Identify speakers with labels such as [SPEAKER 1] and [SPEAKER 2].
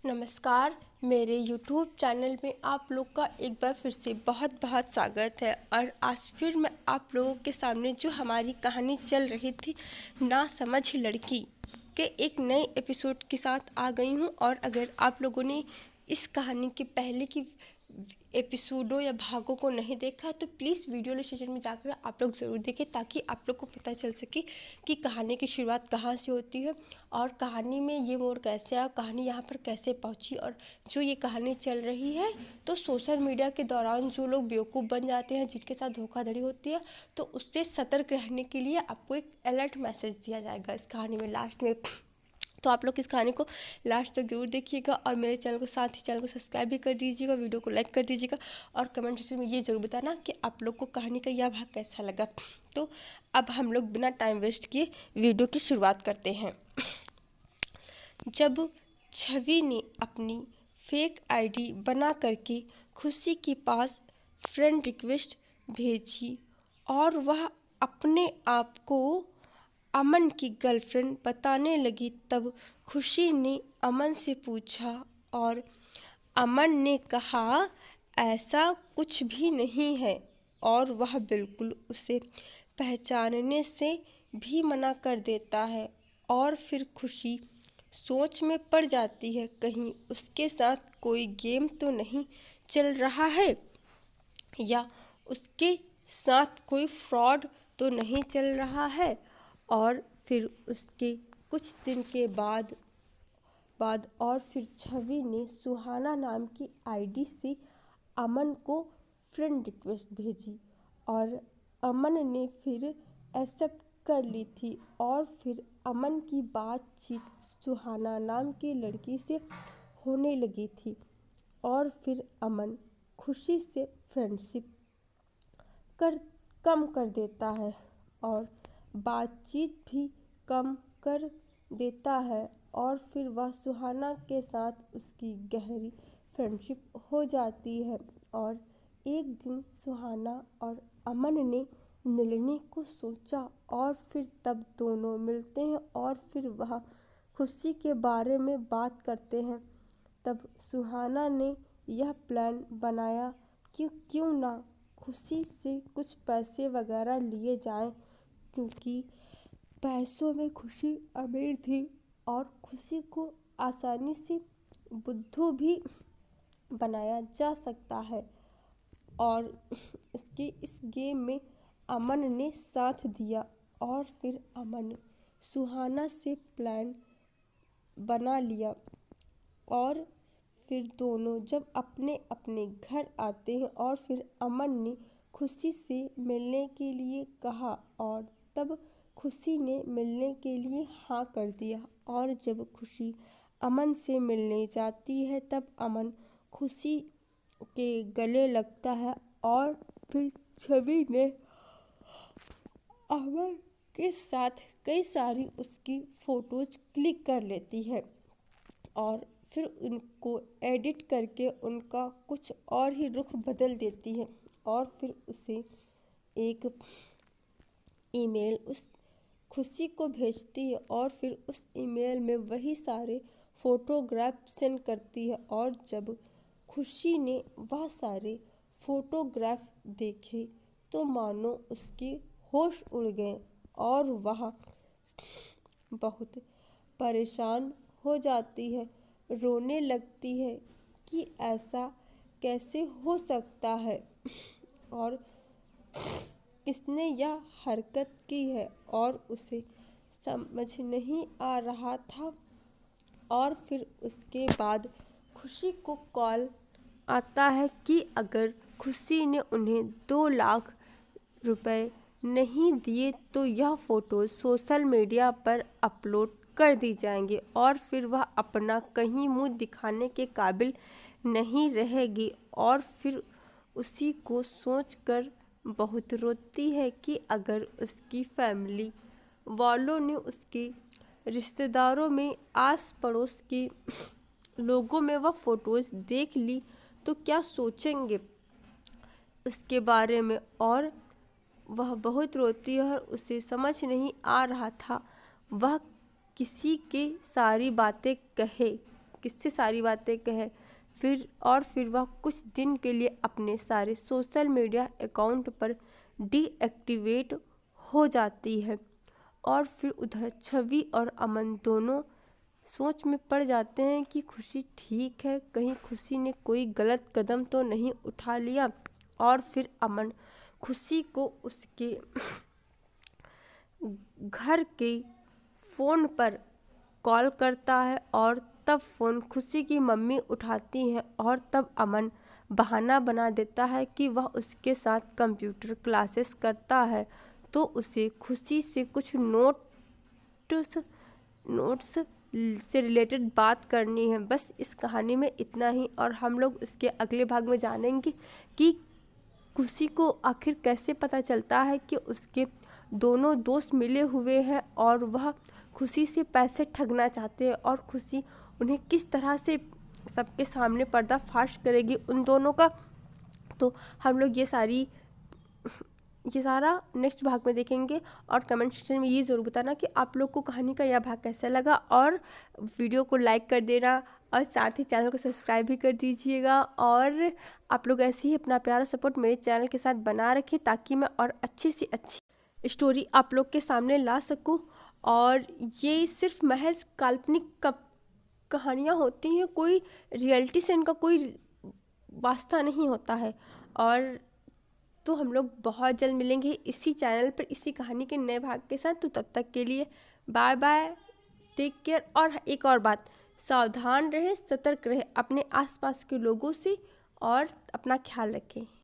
[SPEAKER 1] नमस्कार। मेरे YouTube channel में आप लोग का एक बार फिर से बहुत बहुत स्वागत है। और आज फिर मैं आप लोगों के सामने जो हमारी कहानी चल रही थी ना समझ लड़की के एक नए एपिसोड के साथ आ गई हूँ। और अगर आप लोगों ने इस कहानी के पहले की एपिसोडों या भागों को नहीं देखा तो प्लीज़ वीडियो डिस्क्रिप्शन में जाकर आप लोग ज़रूर देखें, ताकि आप लोग को पता चल सके कि कहानी की शुरुआत कहाँ से होती है और कहानी में ये मोड़ कैसे आया, कहानी यहाँ पर कैसे पहुँची। और जो ये कहानी चल रही है तो सोशल मीडिया के दौरान जो लोग बेवकूफ़ बन जाते हैं, जिनके साथ धोखाधड़ी होती है, तो उससे सतर्क रहने के लिए आपको एक अलर्ट मैसेज दिया जाएगा इस कहानी में लास्ट में। तो आप लोग इस कहानी को लास्ट तक जरूर देखिएगा और मेरे चैनल को साथ ही चैनल को सब्सक्राइब भी कर दीजिएगा, वीडियो को लाइक कर दीजिएगा और कमेंट सेक्शन में ये जरूर बताना कि आप लोग को कहानी का यह भाग कैसा लगा। तो अब हम लोग बिना टाइम वेस्ट किए वीडियो की शुरुआत करते हैं। जब छवि ने अपनी फेक आईडी बना करके खुशी के पास फ्रेंड रिक्वेस्ट भेजी और वह अपने आप को अमन की गर्लफ्रेंड बताने लगी, तब खुशी ने अमन से पूछा और अमन ने कहा ऐसा कुछ भी नहीं है और वह बिल्कुल उसे पहचानने से भी मना कर देता है। और फिर खुशी सोच में पड़ जाती है, कहीं उसके साथ कोई गेम तो नहीं चल रहा है या उसके साथ कोई फ्रॉड तो नहीं चल रहा है। और फिर उसके कुछ दिन के बाद और फिर छवि ने सुहाना नाम की आईडी से अमन को फ्रेंड रिक्वेस्ट भेजी और अमन ने फिर एक्सेप्ट कर ली थी। और फिर अमन की बातचीत सुहाना नाम की लड़की से होने लगी थी और फिर अमन खुशी से फ्रेंडशिप कम कर देता है और बातचीत भी कम कर देता है। और फिर वह सुहाना के साथ उसकी गहरी फ्रेंडशिप हो जाती है। और एक दिन सुहाना और अमन ने मिलने को सोचा और फिर तब दोनों मिलते हैं और फिर वह खुशी के बारे में बात करते हैं। तब सुहाना ने यह प्लान बनाया कि क्यों ना खुशी से कुछ पैसे वगैरह लिए जाएं, क्योंकि पैसों में खुशी अमीर थी और खुशी को आसानी से बुद्धू भी बनाया जा सकता है। और इस गेम में अमन ने साथ दिया और फिर अमन सुहाना से प्लान बना लिया और फिर दोनों जब अपने अपने घर आते हैं और फिर अमन ने खुशी से मिलने के लिए कहा और तब खुशी ने मिलने के लिए हाँ कर दिया। और जब खुशी अमन से मिलने जाती है तब अमन खुशी के गले लगता है और फिर छवि ने अमन के साथ कई सारी उसकी फ़ोटोज़ क्लिक कर लेती है और फिर उनको एडिट करके उनका कुछ और ही रुख बदल देती है। और फिर उसे एक ईमेल उस खुशी को भेजती है और फिर उस ईमेल में वही सारे फ़ोटोग्राफ सेंड करती है। और जब खुशी ने वह सारे फ़ोटोग्राफ देखे तो मानो उसके होश उड़ गए और वह बहुत परेशान हो जाती है, रोने लगती है कि ऐसा कैसे हो सकता है और किसने यह हरकत की है और उसे समझ नहीं आ रहा था। और फिर उसके बाद खुशी को कॉल आता है कि अगर खुशी ने उन्हें 2 लाख रुपए नहीं दिए तो यह फ़ोटो सोशल मीडिया पर अपलोड कर दी जाएंगे और फिर वह अपना कहीं मुंह दिखाने के काबिल नहीं रहेगी। और फिर उसी को सोचकर बहुत रोती है कि अगर उसकी फैमिली वालों ने उसके रिश्तेदारों में आस पड़ोस के लोगों में वह फ़ोटोज़ देख ली तो क्या सोचेंगे उसके बारे में। और वह बहुत रोती है और उसे समझ नहीं आ रहा था वह किसी के सारी बातें कहे किससे सारी बातें कहे। फिर वह कुछ दिन के लिए अपने सारे सोशल मीडिया अकाउंट पर डीएक्टिवेट हो जाती है। और फिर उधर छवि और अमन दोनों सोच में पड़ जाते हैं कि खुशी ठीक है, कहीं खुशी ने कोई गलत कदम तो नहीं उठा लिया। और फिर अमन खुशी को उसके घर के फ़ोन पर कॉल करता है और तब फ़ोन खुशी की मम्मी उठाती हैं और तब अमन बहाना बना देता है कि वह उसके साथ कंप्यूटर क्लासेस करता है, तो उसे खुशी से कुछ नोट्स से रिलेटेड बात करनी है। बस इस कहानी में इतना ही, और हम लोग इसके अगले भाग में जानेंगे कि खुशी को आखिर कैसे पता चलता है कि उसके दोनों दोस्त मिले हुए हैं और वह खुशी से पैसे ठगना चाहते हैं, और खुशी उन्हें किस तरह से सबके सामने पर्दाफाश करेगी उन दोनों का। तो हम लोग ये सारा नेक्स्ट भाग में देखेंगे। और कमेंट सेक्शन में ये ज़रूर बताना कि आप लोग को कहानी का यह भाग कैसा लगा, और वीडियो को लाइक कर देना और साथ ही चैनल को सब्सक्राइब भी कर दीजिएगा। और आप लोग ऐसे ही अपना प्यारा सपोर्ट मेरे चैनल के साथ बना रखें ताकि मैं और अच्छी से अच्छी स्टोरी आप लोग के सामने ला सकूं। और ये सिर्फ महज काल्पनिक कहानियाँ होती हैं, कोई रियलिटी से इनका कोई वास्ता नहीं होता है। और तो हम लोग बहुत जल्द मिलेंगे इसी चैनल पर इसी कहानी के नए भाग के साथ। तो तब तक के लिए बाय बाय, टेक केयर। और एक और बात, सावधान रहे, सतर्क रहे अपने आसपास के लोगों से और अपना ख्याल रखें।